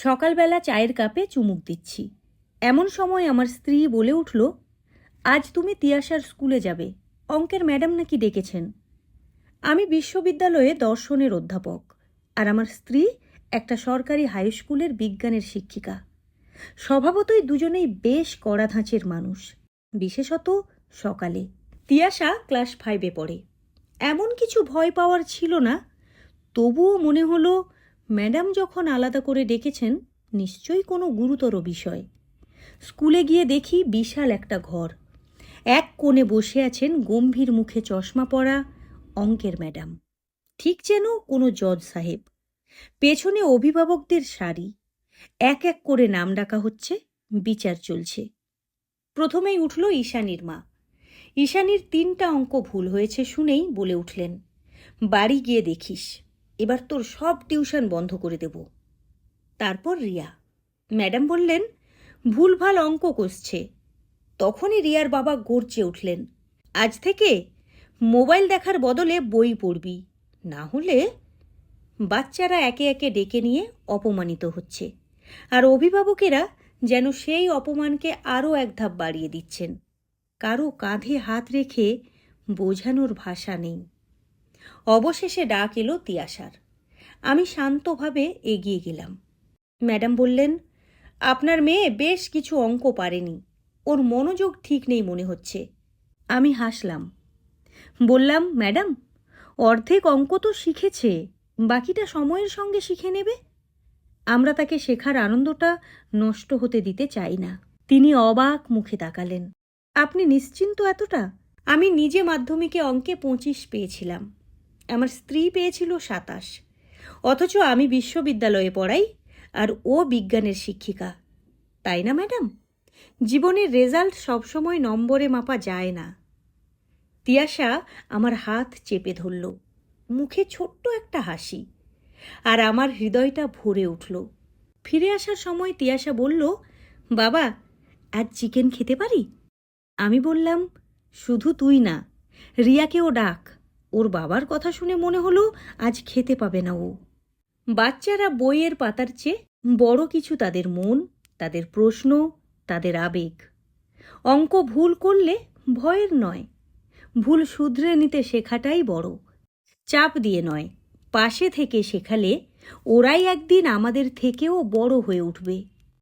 সকালবেলা চায়ের কাপে চুমুক দিচ্ছি, এমন সময় আমার স্ত্রী বলে উঠল, আজ তুমি তিয়াশার স্কুলে যাবে, অঙ্কের ম্যাডাম নাকি ডেকেছেন। আমি বিশ্ববিদ্যালয়ে দর্শনের অধ্যাপক, আর আমার স্ত্রী একটা সরকারি হাই স্কুলের বিজ্ঞানের শিক্ষিকা। স্বভাবতই দুজনেই বেশ কড়া ধাঁচের মানুষ, বিশেষত সকালে। তিয়াশা ক্লাস 5-এ পড়ে। এমন কিছু ভয় পাওয়ার ছিল না, তবুও মনে হলো ম্যাডাম যখন আলাদা করে ডেকেছেন, নিশ্চয়ই কোনো গুরুতর বিষয়। স্কুলে গিয়ে দেখি বিশাল একটা ঘর। এক কোণে বসে আছেন গম্ভীর মুখে চশমা পরা অঙ্কের ম্যাডাম, ঠিক যেন কোনো জজ সাহেব। পেছনে অভিভাবকদের সারি, এক এক করে নাম ডাকা হচ্ছে, বিচার চলছে। প্রথমেই উঠল ঈশানীর মা। ঈশানীর 3টা অঙ্ক ভুল হয়েছে শুনেই বলে উঠলেন, বাড়ি গিয়ে দেখিস, এবার তোর সব টিউশন বন্ধ করে দেব। তারপর রিয়া। ম্যাডাম বললেন, ভুলভাল অঙ্ক কষছে। তখনই রিয়ার বাবা গর্জে উঠলেন, আজ থেকে মোবাইল দেখার বদলে বই পড়বি, না হলে। বাচ্চারা একে একে ডেকে নিয়ে অপমানিত হচ্ছে, আর অভিভাবকেরা যেন সেই অপমানকে আরও এক ধাপ বাড়িয়ে দিচ্ছেন। কারো কাঁধে হাত রেখে বোঝানোর ভাষা নেই। অবশেষে ডাক এলো তিয়াশার। আমি শান্তভাবে এগিয়ে গেলাম। ম্যাডাম বললেন, আপনার মেয়ে বেশ কিছু অঙ্ক পারেনি, ওর মনোযোগ ঠিক নেই মনে হচ্ছে। আমি হাসলাম, বললাম, ম্যাডাম, অর্ধেক অঙ্ক তো শিখেছে, বাকিটা সময়ের সঙ্গে শিখে নেবে। আমরা তাকে শেখার আনন্দটা নষ্ট হতে দিতে চাই না। তিনি অবাক মুখে তাকালেন। আপনি নিশ্চিন্ত এতটা? আমি নিজে মাধ্যমিকে অঙ্কে 25 পেয়েছিলাম, আমার স্ত্রী পেয়েছিল 27। অথচ আমি বিশ্ববিদ্যালয়ে পড়াই, আর ও বিজ্ঞানের শিক্ষিকা। তাই না ম্যাডাম? জীবনের রেজাল্ট সবসময় নম্বরে মাপা যায় না। তিয়াশা আমার হাত চেপে ধরল, মুখে ছোট্ট একটা হাসি, আর আমার হৃদয়টা ভরে উঠল। ফিরে আসার সময় তিয়াশা বলল, বাবা, আজ চিকেন খেতে পারি? আমি বললাম, শুধু তুই না, রিয়াকেও ডাক। ওর বাবার কথা শুনে মনে হলো আজ খেতে পাবে না ও। বাচ্চারা বইয়ের পাতার চেয়ে বড় কিছু তাদের মন, তাদের প্রশ্ন, তাদের আবেগ। অঙ্ক ভুল করলে ভয়ের নয়, ভুল শুধরে নিতে শেখাটাই বড়। চাপ দিয়ে নয়, পাশে থেকে শেখালে ওরাই একদিন আমাদের থেকেও বড় হয়ে উঠবে।